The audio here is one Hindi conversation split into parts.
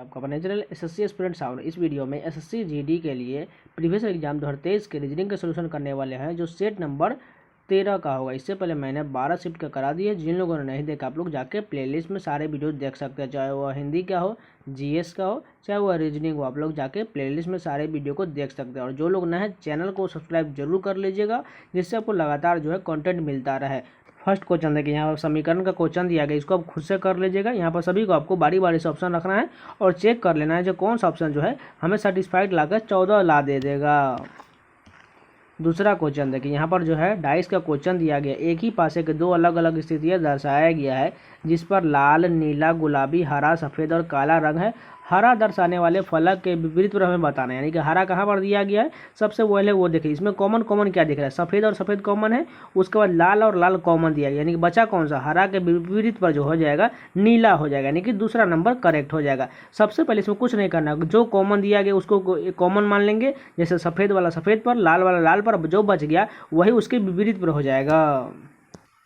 आपका अपने चैनल एसएससी एस्पिरेंट साउंड। इस वीडियो में एसएससी जीडी के लिए प्रीवियस एग्जाम 2023 के रीजनिंग का सलूशन करने वाले हैं, जो सेट नंबर 13 का होगा। इससे पहले मैंने 12 शिफ्ट का करा दिए। जिन लोगों ने नहीं देखा, आप लोग जाके प्लेलिस्ट में सारे वीडियो देख सकते हैं, चाहे वह हिंदी का हो, जीएस का हो, चाहे वह रीजनिंग हो। आप लोग जाके प्लेलिस्ट में सारे वीडियो को देख सकते हैं। और जो लोग नए हैं, चैनल को सब्सक्राइब जरूर कर लीजिएगा, जिससे आपको लगातार कंटेंट मिलता रहे। फर्स्ट क्वेश्चन देखिए, यहाँ पर समीकरण का क्वेश्चन दिया गया, इसको आप खुद से कर लीजिएगा। यहाँ पर सभी को आपको बारी बारी से ऑप्शन रखना है और चेक कर लेना है जो कौन सा ऑप्शन हमें सेटिस्फाइड लाकर 14 ला दे देगा। दूसरा क्वेश्चन देखिए, यहाँ पर डाइस का क्वेश्चन दिया गया। एक ही पासे के दो अलग अलग स्थितियाँ दर्शाया गया है, जिस पर लाल, नीला, गुलाबी, हरा, सफ़ेद और काला रंग है। हरा दर्शाने वाले फलक के विपरीत पर हमें बताना है, यानी कि हरा कहाँ पर दिया गया है। सबसे पहले वो देखिए, इसमें कॉमन क्या दिख रहा है, सफ़ेद और सफ़ेद कॉमन है। उसके बाद लाल और लाल कॉमन दिया गया, यानी कि बचा कौन सा, हरा के विपरीत पर हो जाएगा नीला हो जाएगा, यानी कि दूसरा नंबर करेक्ट हो जाएगा। सबसे पहले इसमें कुछ नहीं करना, जो कॉमन दिया गया उसको कॉमन मान लेंगे। जैसे सफ़ेद वाला सफ़ेद पर, लाल वाला लाल पर, जो बच गया वही उसके विपरीत पर हो जाएगा।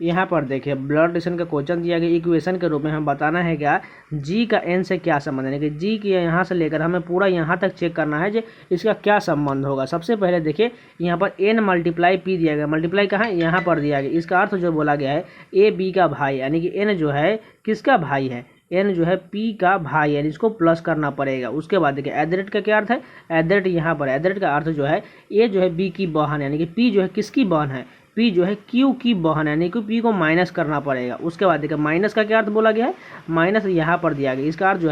यहाँ पर देखिए, ब्लड रिलेशन का क्वेश्चन दिया गया। इक्वेशन के रूप में हमें बताना है क्या, जी का एन से क्या संबंध है, यानी कि जी की यहाँ से लेकर हमें पूरा यहाँ तक चेक करना है जो इसका क्या संबंध होगा। सबसे पहले देखिए, यहाँ पर एन मल्टीप्लाई पी दिया गया। मल्टीप्लाई कहाँ है, यहाँ पर दिया गया। इसका अर्थ बोला गया है ए बी का भाई, यानी कि एन किसका भाई है, एन पी का भाई है, इसको प्लस करना पड़ेगा। उसके बाद देखिए, एडरेट का क्या अर्थ है, एडरेट यहाँ पर एडरेट का अर्थ ए बी की बहन, यानी कि पी किसकी बहन है, पी क्यू की बहन है, यानी कि पी को माइनस करना पड़ेगा। उसके बाद देखिए, माइनस का क्या अर्थ बोला गया है, माइनस यहाँ पर दिया गया। इसका अर्थ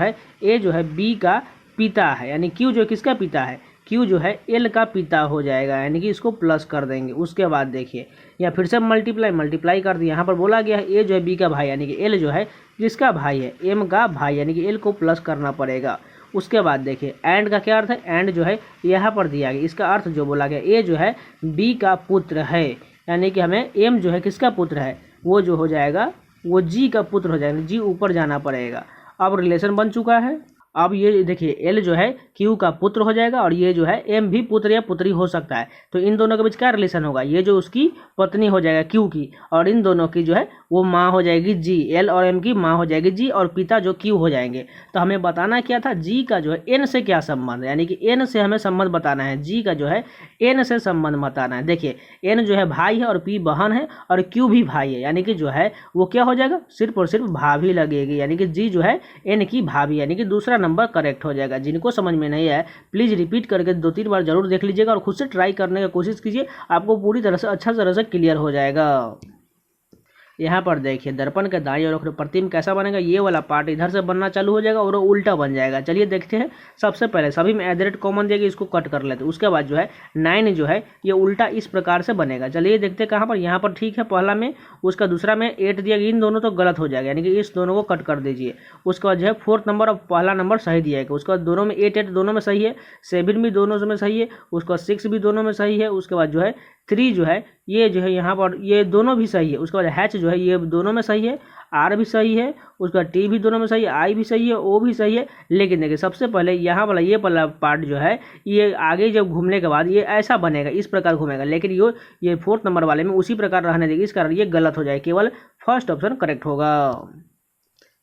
ए बी का पिता है, यानी क्यू किसका पिता है, क्यू एल का पिता हो जाएगा, यानी कि इसको प्लस कर देंगे। उसके बाद देखिए, या फिर से मल्टीप्लाई कर दिया। यहाँ पर बोला गया है ए बी का भाई, यानी कि एल किसका भाई है, एम का भाई, यानी कि एल को प्लस करना पड़ेगा। उसके बाद देखिए, एंड का क्या अर्थ है, एंड यहाँ पर दिया गया। इसका अर्थ बोला गया, ए बी का पुत्र है, यानी कि हमें एम किसका पुत्र है, वो हो जाएगा, वो जी का पुत्र हो जाएगा। जी ऊपर जाना पड़ेगा। अब रिलेशन बन चुका है। अब ये देखिए, एल क्यू का पुत्र हो जाएगा, और ये एम भी पुत्र या पुत्री हो सकता है। तो इन दोनों के बीच क्या रिलेशन होगा, ये उसकी पत्नी हो जाएगा क्यू की, और इन दोनों की वो माँ हो जाएगी जी, एल और एम की माँ हो जाएगी जी, और पिता क्यू हो जाएंगे। तो हमें बताना क्या था, जी का एन से क्या संबंध है, यानी कि एन से हमें संबंध बताना है, जी का एन से संबंध बताना है। देखिए, एन भाई है और पी बहन है और क्यू भी भाई है, यानी कि वो क्या हो जाएगा, सिर्फ और सिर्फ भाभी लगेगी, यानी कि जी एन की भाभी, यानी कि दूसरा नंबर करेक्ट हो जाएगा। जिनको समझ में नहीं आया, प्लीज रिपीट करके 2-3 बार जरूर देख लीजिएगा और खुद से ट्राई करने की कोशिश कीजिए, आपको पूरी तरह से अच्छा तरह से क्लियर हो जाएगा। यहाँ पर देखिए, दर्पण के दाईं ओर प्रतिबिंब कैसा बनेगा, ये वाला पार्ट इधर से बनना चालू हो जाएगा और उल्टा बन जाएगा। चलिए देखते हैं। सबसे पहले सभी में एडरेट कॉमन देगी, इसको कट कर लेते हैं। उसके बाद 9 ये उल्टा इस प्रकार से बनेगा। चलिए देखते हैं कहाँ पर, यहाँ पर ठीक है पहला में, उसका दूसरा में 8 दिया गया। इन दोनों तो गलत हो जाएगा, यानी कि इस दोनों को कट कर दीजिए। उसके बाद 4th नंबर और पहला नंबर सही दिया गया। उसके बाद दोनों में 8 दोनों में सही है, 7 भी दोनों में सही है, उसके बाद 6 भी दोनों में सही है। उसके बाद 3 ये यहाँ पर ये दोनों भी सही है। उसके बाद हैच ये दोनों में सही है, आर भी सही है, उसका टी भी दोनों में सही है, आई भी सही है, ओ भी सही है। लेकिन देखिए, सबसे पहले यहाँ वाला ये वाला पार्ट ये आगे जब घूमने के बाद ये ऐसा बनेगा, इस प्रकार घूमेगा, लेकिन ये 4th नंबर वाले में उसी प्रकार रहने देगी, इस कारण ये गलत हो जाएगा। केवल फर्स्ट ऑप्शन करेक्ट होगा।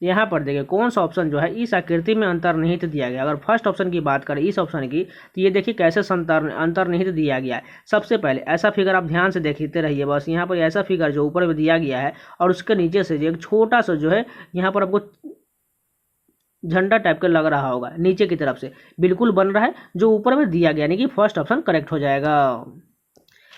यहाँ पर देखिए, कौन सा ऑप्शन इस आकृति में अंतर्निहित दिया गया। अगर फर्स्ट ऑप्शन की बात करें, इस ऑप्शन की, तो ये देखिए कैसे अंतर्निहित दिया गया है। सबसे पहले ऐसा फिगर आप ध्यान से देखते रहिए, बस यहाँ पर ऐसा फिगर ऊपर में दिया गया है, और उसके नीचे से एक छोटा सा यहाँ पर आपको झंडा टाइप का लग रहा होगा, नीचे की तरफ से बिल्कुल बन रहा है, जो ऊपर में दिया गया, यानी कि फर्स्ट ऑप्शन करेक्ट हो जाएगा।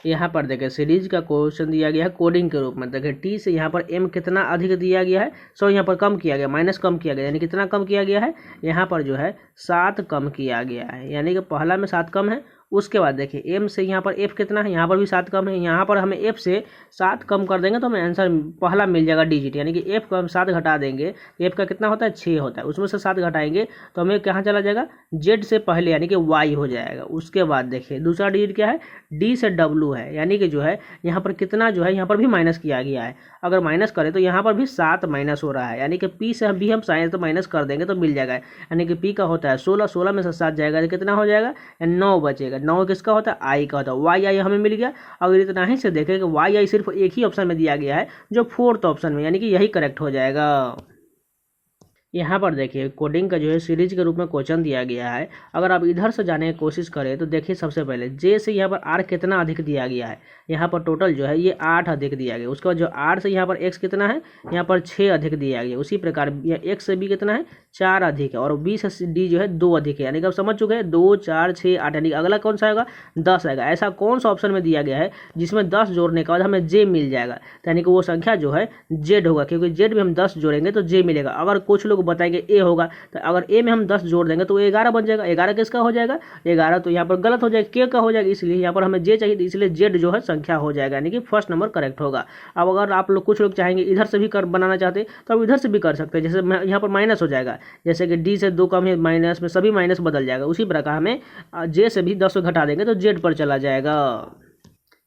यहाँ पर देखिए, सीरीज का क्वेश्चन दिया गया है कोडिंग के रूप में। देखिए, टी से यहाँ पर एम कितना अधिक दिया गया है, यहाँ पर कम किया गया, माइनस कम किया गया, यानी कितना कम किया गया है, यहाँ पर 7 कम किया गया है, यानी कि पहला में 7 कम है। उसके बाद देखिए, एम से यहाँ पर एफ कितना है, यहाँ पर भी 7 कम है। यहाँ पर हमें एफ से 7 कम कर देंगे तो हमें आंसर पहला मिल जाएगा डिजिट, यानी कि एफ को हम 7 घटा देंगे, एफ का कितना होता है, 6 होता है, उसमें से 7 घटाएंगे तो हमें कहाँ चला जाएगा, जेड से पहले, यानी कि वाई हो जाएगा। उसके बाद देखिए, दूसरा डिजिट क्या है, डी से डब्लू है, यानी कि यहाँ पर कितना यहाँ पर भी माइनस किया गया है। अगर माइनस करें तो यहाँ पर भी 7 माइनस हो रहा है, यानी कि पी से भी हम साइंस तो माइनस कर देंगे तो मिल जाएगा, यानी कि पी का होता है 16, 16 में से 7 जाएगा तो कितना हो जाएगा, 9 बचेगा। 9 किसका होता है, आई का होता है। वाई आई हमें मिल गया। अगर इतना ही से देखें कि वाई आई सिर्फ एक ही ऑप्शन में दिया गया है, जो 4th ऑप्शन में, यानी कि यही करेक्ट हो जाएगा। यहाँ पर देखिए कोडिंग का जो है सीरीज के रूप में क्वेश्चन दिया गया है। अगर आप इधर से जाने की कोशिश करें तो देखिए सबसे पहले जे से यहाँ पर आर कितना अधिक दिया गया है। यहाँ पर टोटल जो है ये 8 अधिक दिया गया। उसके बाद जो 8 से यहाँ पर एक्स कितना है, यहाँ पर 6 अधिक दिया गया। उसी प्रकार एक्स से बी कितना है, 4 अधिक है। और बी से डी जो है 2 अधिक है। यानी कि आप समझ चुके हैं 2 4 6 8, यानी अगला कौन सा आएगा, 10 आएगा। ऐसा कौन सा ऑप्शन में दिया गया है जिसमें 10 जोड़ने के बाद हमें जे मिल जाएगा, यानी कि वो संख्या जो है जेड होगा, क्योंकि जेड में हम 10 जोड़ेंगे तो जे मिलेगा। अगर कुछ लोग बताएंगे ए होगा, तो अगर ए में हम 10 जोड़ देंगे तो 11 बन जाएगा। 11 किसका हो जाएगा, 11 तो यहाँ पर गलत हो जाएगा, के का हो जाएगा। इसलिए यहाँ पर हमें जे चाहिए, इसलिए जेड जो है संख्या हो जाएगा, यानी कि फर्स्ट नंबर करेक्ट होगा। अब अगर आप लोग कुछ लोग चाहेंगे इधर से भी कर बनाना चाहते हैं तो आप इधर से भी कर सकते हैं। जैसे यहाँ पर माइनस हो जाएगा, जैसे कि डी से 2 कम है, माइनस में सभी माइनस बदल जाएगा। उसी प्रकार हमें जे से भी 10 घटा देंगे तो जेड पर चला जाएगा।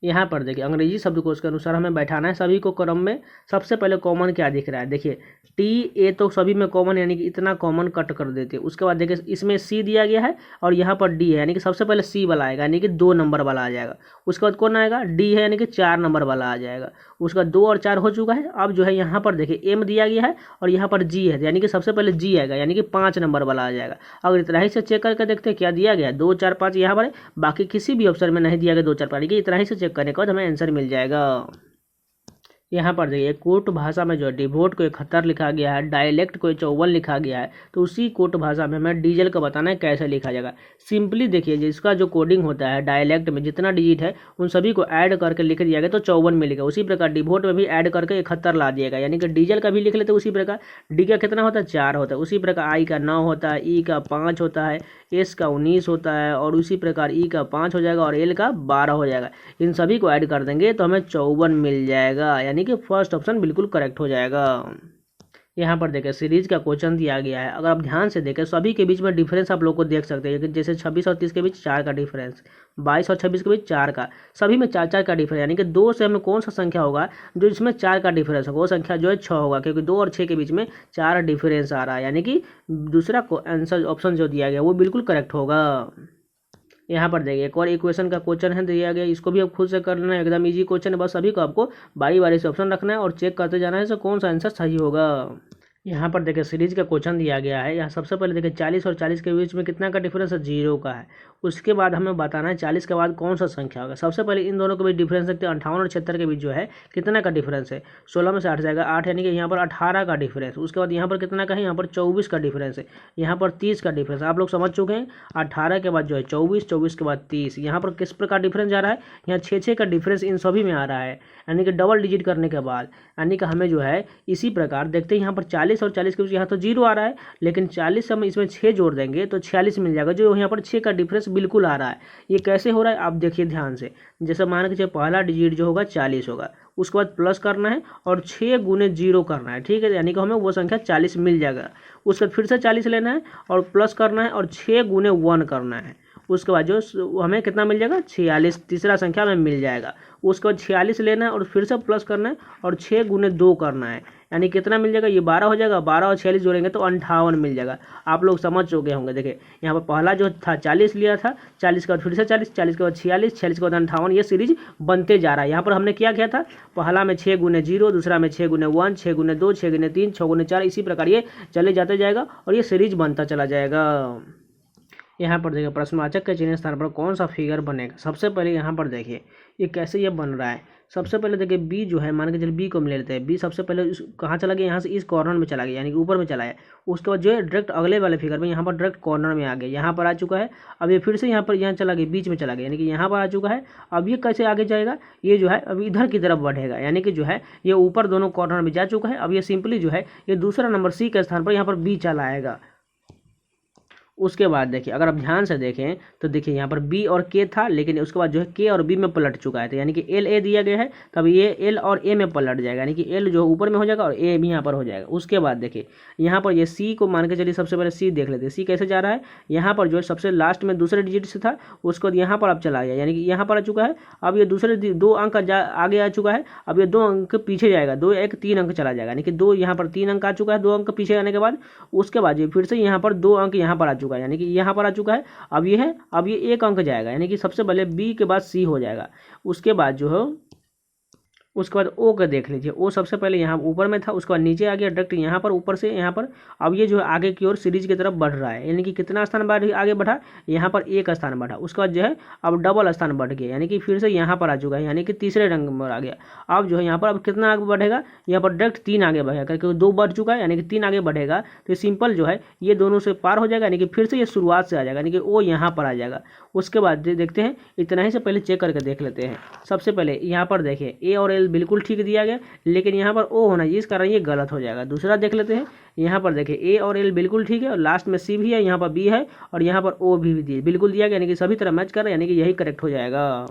यहाँ पर देखिए अंग्रेजी शब्दकोश के अनुसार हमें बैठाना है सभी को क्रम में। सबसे पहले कॉमन क्या दिख रहा है, देखिए टी ए तो सभी में कॉमन, यानी कि इतना कॉमन कट कर देते हैं। उसके बाद देखिए इसमें सी दिया गया है और यहाँ पर डी है, यानी कि सबसे पहले सी वाला आएगा, यानी कि 2 नंबर वाला आ जाएगा। उसके बाद कौन आएगा, डी है, यानी कि 4 नंबर वाला आ जाएगा। उसका 2 और 4 हो चुका है। अब जो है यहाँ पर देखिए एम दिया गया है और यहाँ पर जी है, यानी कि सबसे पहले जी आएगा, यानी कि 5 नंबर वाला आ जाएगा। अगर इतना ही से चेक करके देखते हैं क्या दिया गया है, 2 4 5 यहाँ पर है, बाकी किसी भी ऑप्शन में नहीं दिया गया 2 4 5, यानी कि इतना ही से चेक करने के बाद हमें आंसर मिल जाएगा। यहाँ पर देखिए कोट भाषा में जो है डिवोट को 71 लिखा गया है, डायलेक्ट को 54 लिखा गया है। तो उसी कोट भाषा में हमें डीजल का बताना है कैसे लिखा जाएगा। सिंपली देखिए जिसका जो कोडिंग होता है डायलेक्ट में जितना डिजिट है उन सभी को ऐड करके लिख दिया गया तो 54 मिलेगा। उसी प्रकार डिवोट में भी ऐड करके 71 ला दिएगा, यानी कि डीजल का भी लिख लेते उसी प्रकार। डी का कितना होता है, 4 होता है। उसी प्रकार आई का 9 होता है, ई का 5 होता है, एस का 19 होता है, और उसी प्रकार ई का 5 हो जाएगा और एल का 12 हो जाएगा। इन सभी को ऐड कर देंगे तो हमें 54 मिल जाएगा, यानी कि फर्स्ट ऑप्शन बिल्कुल करेक्ट हो जाएगा। यहाँ पर देखें सीरीज का क्वेश्चन दिया गया है। अगर आप ध्यान से देखें सभी के बीच में डिफरेंस आप लोग को देख सकते हैं, जैसे 26 और 30 के बीच 4 का डिफरेंस, 22 और 26 के बीच 4 का, सभी में 4 4 का डिफरेंस, यानी कि 2 से हमें कौन सा संख्या होगा जो इसमें 4 का डिफरेंस होगा, वो संख्या जो है 6 होगा, क्योंकि 2 और 6 के बीच में 4 डिफरेंस आ रहा है, यानी कि दूसरा आंसर ऑप्शन जो दिया गया वो बिल्कुल करेक्ट होगा। यहाँ पर देखिए एक और इक्वेशन का क्वेश्चन है दिया गया, इसको भी आप खुद से कर लेना है, एकदम इजी क्वेश्चन है। बस सभी को आपको बारी बारी से ऑप्शन रखना है और चेक करते जाना है कौन सा आंसर सही होगा। यहाँ पर देखिए सीरीज का क्वेश्चन दिया गया है। यहाँ सबसे पहले देखिए 40 और 40 के बीच में कितना का डिफरेंस है, 0 का है। उसके बाद हमें बताना है 40 के बाद कौन सा संख्या होगा। सबसे पहले इन दोनों के बीच डिफरेंस देखते हैं, 58 और 76 के बीच जो है कितना का डिफरेंस है, 16 में से 8 जाएगा 8, यानी कि यहाँ पर 18 का डिफरेंस। उसके बाद यहाँ पर कितना का है, यहाँ पर 24 का डिफरेंस है, यहाँ पर 30 का डिफरेंस। आप लोग समझ चुके हैं 18 के बाद जो है 24, 24 के बाद 30। यहाँ पर किस प्रकार डिफरेंस जा रहा है, यहाँ 6 का डिफरेंस इन सभी में आ रहा है, यानी कि डबल डिजिट करने के बाद, यानी कि हमें जो है इसी प्रकार देखते हैं यहाँ पर 40 और 40 के बीच यहाँ तो 0 आ रहा है, लेकिन 40 से हम इसमें 6 जोड़ देंगे तो 46 मिल जाएगा, जो यहाँ पर 6 का डिफरेंस बिल्कुल आ रहा है। ये कैसे हो रहा है आप देखिए ध्यान से। जैसे मान के चलिए पहला डिजिट जो होगा 40 होगा, उसके बाद प्लस करना है और 6 गुने 0 करना है, ठीक है, यानी कि हमें वो संख्या 40 मिल जाएगा। उसके बाद फिर से 40 लेना है और प्लस करना है और 6 गुने 1 करना है। उसके बाद जो हमें कितना मिल जाएगा, 46, तीसरा संख्या हमें मिल जाएगा। उसके बाद 46 लेना है और फिर से प्लस करना है और 6 गुने 2 करना है, यानी कितना मिल जाएगा, ये 12 हो जाएगा। 12 और 46 जोड़ेंगे तो 58 मिल जाएगा। आप लोग समझ चुके होंगे। देखिए यहाँ पर पहला जो था 40 लिया था, 40 के बाद फिर से 40, 40 के बाद 46, 46 के बाद 58, ये सीरीज बनते जा रहा है। यहाँ पर हमने क्या किया था, पहला में 6 गुने 0, दूसरा में 6 गुने 1, 6 गुने 2, 6 गुने 3, 6 गुने 4, इसी प्रकार ये चले जाते जाएगा और ये सीरीज बनता चला जाएगा। यहाँ पर देखिए प्रश्नवाचक के चिन्ह स्थान पर कौन सा फिगर बनेगा। सबसे पहले यहाँ पर देखिए ये कैसे ये बन रहा है। सबसे पहले देखिए बी जो है, मान के चलिए बी को हम ले लेते हैं। बी सबसे पहले कहाँ चला गया, यहाँ से इस कॉर्नर में चला गया, यानी कि ऊपर में चला है। उसके बाद जो है डायरेक्ट अगले वाले फिगर में यहाँ पर डायरेक्ट कॉर्नर में आ गया, यहाँ पर आ चुका है। अब ये फिर से यहाँ पर यहाँ चला गया, बीच में चला गया, यानी कि यहाँ पर आ चुका है। अब ये कैसे आगे जाएगा, ये जो है अब इधर की तरफ बढ़ेगा, यानी कि जो है ये ऊपर दोनों कॉर्नर में जा चुका है। अब ये सिंपली जो है ये दूसरा नंबर सी के स्थान पर यहाँ पर बी चला आएगा। उसके बाद देखिए अगर आप ध्यान से देखें तो देखिए यहाँ पर बी और के था, लेकिन उसके बाद जो है के और बी में पलट चुका है, तो यानी कि एल ए दिया गया है, तब ये एल और ए में पलट जाएगा, यानी कि एल जो ऊपर में हो जाएगा और ए भी यहाँ पर हो जाएगा। उसके बाद देखिए यहाँ पर ये सी को मान के चलिए, सबसे पहले सी देख लेते हैं, सी कैसे जा रहा है। यहाँ पर जो है सबसे लास्ट में दूसरे डिजिट से था, उसके बाद यहाँ पर अब चला गया, यानी कि यहाँ पर आ चुका है। अब ये दूसरे 2 अंक आगे आ चुका है, अब ये 2 अंक पीछे जाएगा, 2 1 3 अंक चला जाएगा, यानी कि 2 यहाँ पर 3 अंक आ चुका है, 2 अंक पीछे आने के बाद। उसके बाद ये फिर से यहाँ पर 2 अंक यहाँ पर आ चुका है, यानी कि यहाँ पर आ चुका है। अब ये है, अब ये 1 अंक जाएगा, यानी कि सबसे पहले बी के बाद सी हो जाएगा। उसके बाद जो है उसके बाद ओ का देख लीजिए, ओ सबसे पहले यहाँ ऊपर में था, उसके बाद नीचे आ गया डायरेक्ट यहाँ पर, ऊपर से यहाँ पर। अब ये जो है आगे की ओर सीरीज की तरफ बढ़ रहा है, यानी कि कितना स्थान आगे बढ़ा, यहाँ पर एक स्थान बढ़ा। उसके बाद जो है अब डबल स्थान बढ़ गया, यानी कि फिर से यहाँ पर आ चुका है, यानी कि तीसरे रंग में आ गया। अब जो है यहाँ पर अब कितना आगे बढ़ेगा, यहाँ पर डायरेक्ट 3 आगे बढ़ेगा, क्योंकि 2 बढ़ चुका है, यानी कि 3 आगे बढ़ेगा। तो सिंपल जो है ये दोनों से पार हो जाएगा, यानी कि फिर से ये शुरुआत से आ जाएगा, यानी कि ओ यहाँ पर आ जाएगा। उसके बाद देखते हैं, इतना ही से पहले चेक करके देख लेते हैं। सबसे पहले यहाँ पर देखिए ए और एल बिल्कुल ठीक दिया गया, लेकिन यहाँ पर ओ होना चाहिए, इस कारण ये गलत हो जाएगा। दूसरा देख लेते हैं, यहाँ पर देखिए ए और एल बिल्कुल ठीक है, और लास्ट में सी भी है, यहाँ पर बी है, और यहाँ पर ओ भी बिल्कुल दिया गया, यानी कि सभी तरह मैच कर रहा है, यानी कि यही करेक्ट हो जाएगा।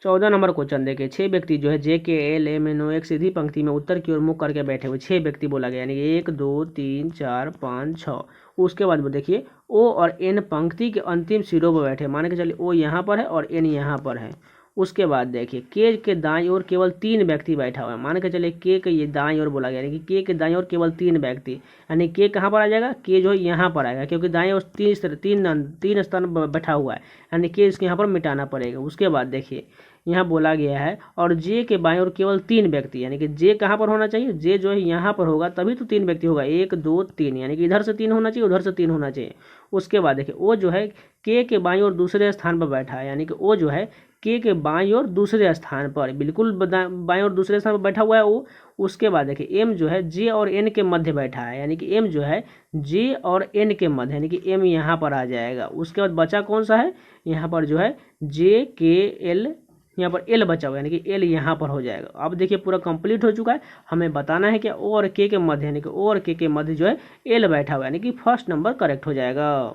14 नंबर क्वेश्चन देखिए, 6 व्यक्ति जो है जे के एल एम एन ओ एक सीधी पंक्ति में उत्तर की ओर मुख करके बैठे हुए 6 व्यक्ति बोला गया, यानी कि 1 2 3 4 5 6। उसके बाद में देखिए ओ और एन पंक्ति के अंतिम सिरों पर बैठे, मान के चलिए ओ यहाँ पर है और एन यहाँ पर है। उसके बाद देखिए के दाईं ओर केवल 3 व्यक्ति बैठा हुआ है, मान के चलिए के ये दाईं ओर बोला गया, यानी कि के दाईं ओर केवल 3 व्यक्ति, यानी के कहाँ पर आ जाएगा, के जो है यहाँ पर आएगा, क्योंकि दाईं ओर तीन स्थान बैठा हुआ है, यानी कि इसके यहाँ पर मिटाना पड़ेगा। उसके बाद देखिए यहाँ बोला गया है और जे के बाईं ओर केवल 3 व्यक्ति, यानी कि जे कहाँ पर होना चाहिए, जे जो है यहाँ पर होगा, तभी तो 3 व्यक्ति होगा, 1 2 3, यानी कि इधर से 3 होना चाहिए, उधर से 3 होना चाहिए। उसके बाद देखिए ओ जो है के बाईं ओर दूसरे स्थान पर बैठा है, यानी कि ओ जो है के बाईं ओर दूसरे स्थान पर, बिल्कुल बाईं ओर दूसरे स्थान पर बैठा हुआ है वो। उसके बाद देखिए एम जो है जे और एन के मध्य बैठा है, यानी कि एम जो है जे और एन के मध्य, यानी कि एम यहाँ पर आ जाएगा। उसके बाद बचा कौन सा है, यहाँ पर जो है जे के एल, यहाँ पर एल बचा हुआ है, यानी कि एल यहाँ पर हो जाएगा। अब देखिए पूरा कंप्लीट हो चुका है, हमें बताना है कि ओ और के मध्य, यानी कि ओ और के मध्य जो है एल बैठा हुआ है, यानी कि फर्स्ट नंबर करेक्ट हो जाएगा।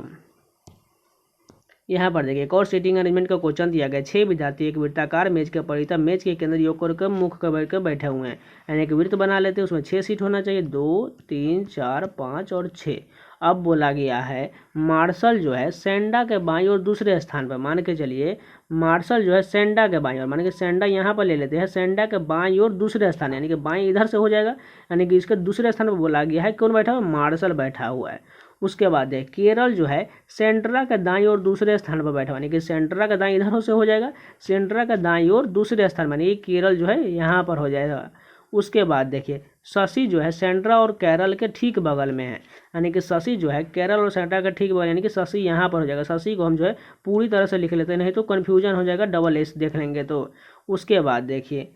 यहाँ पर देखिए एक और सीटिंग अरेंजमेंट का क्वेश्चन दिया गया, 6 विद्यार्थी एक वृत्ताकार मेज के परिता मेज के केंद्र योग कर मुख कर बैठे हुए हैं, यानी कि वृत्त बना लेते हैं, उसमें 6 सीट होना चाहिए, 2 3 4 5 और 6। अब बोला गया है मार्शल जो है सेंडा के बाईं ओर दूसरे स्थान पर, मान के चलिए मार्शल जो है सेंडा के बाईं ओर, मान के सेंडा यहाँ पर ले लेते हैं, सेंडा के बाईं ओर दूसरे स्थान, यानी कि बाईं इधर से हो जाएगा, यानी कि इसके दूसरे स्थान पर बोला गया है कौन बैठा हुआ है, मार्शल बैठा हुआ है। उसके बाद है केरल जो है सेंट्रा के दाईं ओर दूसरे स्थान पर बैठा हुआ, यानी कि सेंट्रा का दाईं इधर से हो जाएगा, सेंट्रा का दाईं ओर दूसरे स्थान में, यानी केरल जो है यहाँ पर हो जाएगा। उसके बाद देखिए शशि जो है सेंट्रा और केरल के ठीक बगल में है, यानी कि शशि जो है केरल और सेंट्रा के ठीक बगल, यानी कि शशि यहाँ पर हो जाएगा। शशि को हम जो है पूरी तरह से लिख लेते हैं, नहीं तो कन्फ्यूजन हो जाएगा, डबल एस देख लेंगे तो। उसके बाद देखिए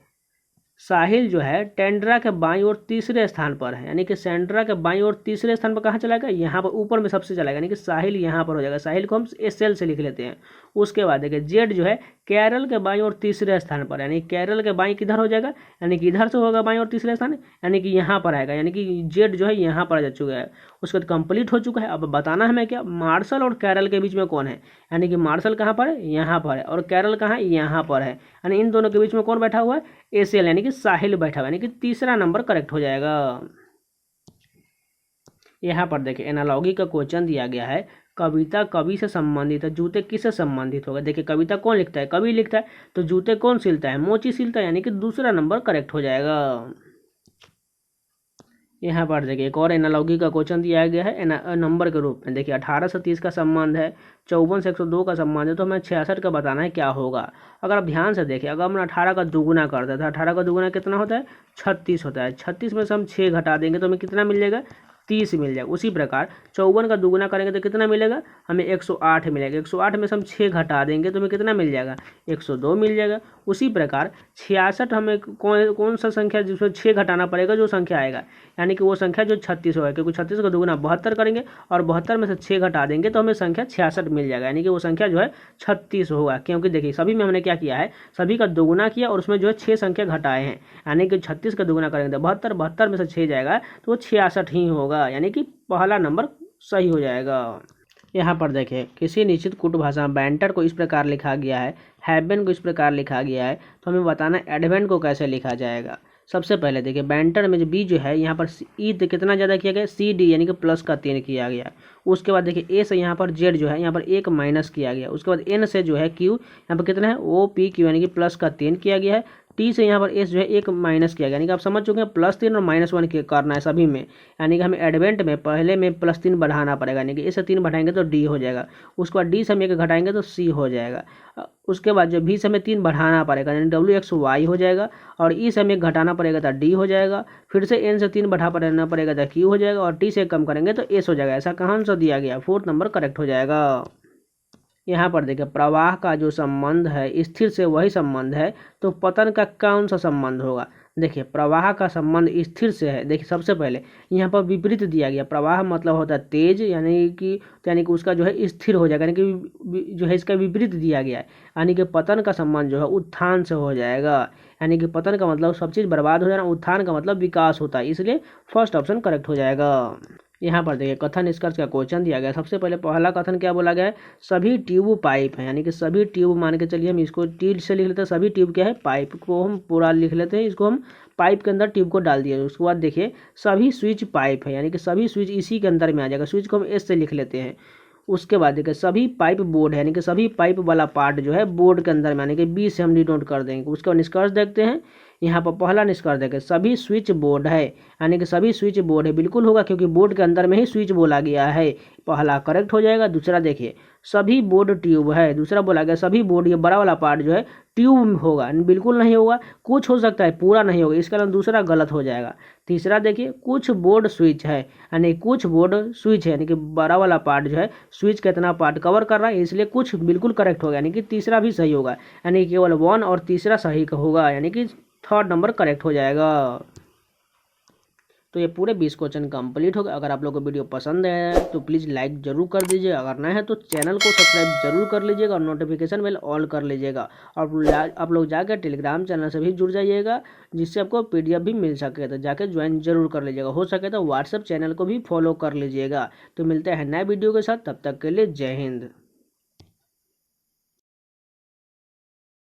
साहिल जो है टेंड्रा के बाईं ओर तीसरे स्थान पर है, यानी कि सेंट्रा के बाईं ओर तीसरे स्थान पर कहाँ चलाएगा, यहाँ पर ऊपर में सबसे चलाएगा, यानी कि साहिल यहाँ पर हो जाएगा। साहिल को हम एसएल से लिख लेते हैं। उसके बाद देखिए जेड जो है केरल के बाईं ओर तीसरे स्थान पर, यानी केरल के बाईं किधर हो जाएगा, यानी कि इधर से होगा बाईं ओर तीसरे स्थान, यानी कि यहाँ पर आएगा, यानी कि जेड जो है यहाँ पर आ चुका है। उसके बाद कंप्लीट हो चुका है। अब बताना हमें क्या, मार्शल और केरल के बीच में कौन है, यानी कि मार्शल कहाँ पर है, यहाँ पर है, और केरल कहाँ है, यहाँ पर है, यानी इन दोनों के बीच में कौन बैठा हुआ है, एसएल, यानी कि साहिल बैठा हुआ है, यानी कि तीसरा नंबर करेक्ट हो जाएगा। यहाँ पर देखिए एनालॉगी का क्वेश्चन दिया गया है, कविता कवि से संबंधित है, जूते किससे संबंधित होगा। देखिए कविता कौन लिखता है, कवि लिखता है, तो जूते कौन सिलता है, मोची सिलता है, यानी कि दूसरा नंबर करेक्ट हो जाएगा। यहाँ पर देखिए एक और एनालॉगी का क्वेश्चन दिया गया है नंबर के रूप में। देखिए 18 से 30 का संबंध है, 54 से 102 का संबंध है, तो हमें 66 का बताना है क्या होगा। अगर आप ध्यान से देखिए, अगर हम 18 का दुगुना करते हैं तो 18 का दुगुना कितना होता है, 36 होता है। 36 में से हम 6 घटा देंगे तो हमें कितना मिल जाएगा, 30 मिल जाएगा। उसी प्रकार 54 का दुगुना करेंगे तो कितना मिलेगा, हमें 108 मिलेगा। 108 में से हम 6 घटा देंगे तो हमें कितना मिल जाएगा, 102 मिल जाएगा। उसी प्रकार 66 हमें कौन सा संख्या जिसमें 6 घटाना पड़ेगा, जो संख्या आएगा, यानी कि वो संख्या जो 36 होगा, क्योंकि 36 का दुगुना 72 करेंगे और 72 में से 6 घटा देंगे तो हमें संख्या 66 मिल जाएगा, यानी कि वो संख्या जो है 36 होगा। क्योंकि देखिए सभी में हमने क्या किया है, सभी का दुगुना किया और उसमें जो है 6 संख्या घटाए हैं, यानी कि 36 का दुगुना करेंगे तो 72, 72 में से 6 जाएगा तो वो 66 ही होगा, यानी कि पहला नंबर सही हो जाएगा। यहाँ पर देखिए किसी निश्चित कूट भाषा में बैंटर को इस प्रकार लिखा गया है, हैवेन को इस प्रकार लिखा गया है, तो हमें बताना है एडवेंट को कैसे लिखा जाएगा। सबसे पहले देखिए बैंटर में जो बी जो है यहाँ पर ई कितना ज़्यादा किया गया, सी डी यानी कि प्लस का 3 किया गया। उसके बाद देखिए ए से यहाँ पर जेड जो है यहाँ पर 1 माइनस किया गया। उसके बाद एन से जो है क्यू यहाँ पर कितना है, ओ पी क्यू यानी कि प्लस का 3 किया गया है। टी से यहाँ पर एस जो है एक माइनस किया गया, यानी कि आप समझ चुके हैं +3 और -1 के करना है सभी में, यानी कि हमें एडवेंट में पहले में +3 बढ़ाना पड़ेगा, यानी कि ए से 3 बढ़ाएंगे तो डी हो जाएगा, उसके बाद डी से हम 1 घटाएंगे तो सी हो जाएगा, उसके बाद जो भी से हमें 3 बढ़ाना पड़ेगा यानी WXY हो जाएगा, और ई से हमें घटाना पड़ेगा तो डी हो जाएगा, फिर से एन से 3 बढ़ाना पड़ेगा तो क्यू हो जाएगा, और टी से कम करेंगे तो एस हो जाएगा। ऐसा कहाँ से दिया गया, 4th नंबर करेक्ट हो जाएगा। यहाँ पर देखिए प्रवाह का जो संबंध है स्थिर से वही संबंध है, तो पतन का कौन सा संबंध होगा। देखिए प्रवाह का संबंध स्थिर से है। देखिए सबसे पहले यहाँ पर विपरीत दिया गया, प्रवाह मतलब होता है तेज, यानी कि उसका जो है स्थिर हो जाएगा, यानी कि जो है इसका विपरीत दिया गया है, यानी कि पतन का संबंध जो है उत्थान से हो जाएगा, यानी कि पतन का मतलब सब चीज़ बर्बाद हो जाना, उत्थान का मतलब विकास होता है, इसलिए फर्स्ट ऑप्शन करेक्ट हो जाएगा। यहाँ पर देखिए कथन निष्कर्ष का क्वेश्चन दिया गया। सबसे पहले पहला कथन क्या बोला गया है, सभी ट्यूब पाइप है, यानी कि सभी ट्यूब मान के चलिए हम इसको टी से लिख लेते हैं, सभी ट्यूब क्या है पाइप को हम पूरा लिख लेते हैं, इसको हम पाइप के अंदर ट्यूब को डाल दिया। उसके बाद देखिए सभी स्विच पाइप है, यानी कि सभी स्विच इसी के अंदर में आ जाएगा, स्विच को हम एस से लिख लेते हैं। उसके बाद देखिए सभी पाइप बोर्ड है, यानी कि सभी पाइप वाला पार्ट जो है बोर्ड के अंदर में, यानी कि बी से हम डिनोट कर देंगे। उसका निष्कर्ष देखते हैं, यहाँ पर पहला निष्कर्ष देखें सभी स्विच बोर्ड है, यानी कि सभी स्विच बोर्ड है, बिल्कुल होगा क्योंकि बोर्ड के अंदर में ही स्विच बोला गया है, पहला करेक्ट हो जाएगा। दूसरा देखिए सभी बोर्ड ट्यूब है, दूसरा बोला गया सभी बोर्ड, ये बड़ा वाला पार्ट जो है ट्यूब होगा, बिल्कुल नहीं होगा, कुछ हो सकता है पूरा नहीं होगा, इसका कारण दूसरा गलत हो जाएगा। तीसरा देखिए कुछ बोर्ड स्विच है, यानी कुछ बोर्ड स्विच है, यानी कि बड़ा वाला पार्ट जो है स्विच का इतना पार्ट कवर कर रहा है, इसलिए कुछ बिल्कुल करेक्ट होगा, यानी कि तीसरा भी सही होगा, यानी केवल 1 और तीसरा सही होगा, यानी कि 3rd नंबर करेक्ट हो जाएगा। तो ये पूरे 20 क्वेश्चन कंप्लीट हो गए। अगर आप लोगों को वीडियो पसंद है तो प्लीज़ लाइक जरूर कर दीजिएगा, अगर नए हैं तो चैनल को सब्सक्राइब जरूर कर लीजिएगा और नोटिफिकेशन बेल ऑल कर लीजिएगा, और आप लोग जाकर टेलीग्राम चैनल से भी जुड़ जाइएगा, जिससे आपको PDF भी मिल सके, तो जाके ज्वाइन जरूर कर लीजिएगा, हो सके तो व्हाट्सएप चैनल को भी फॉलो कर लीजिएगा। तो मिलते हैं नए वीडियो के साथ, तब तक के लिए जय हिंद।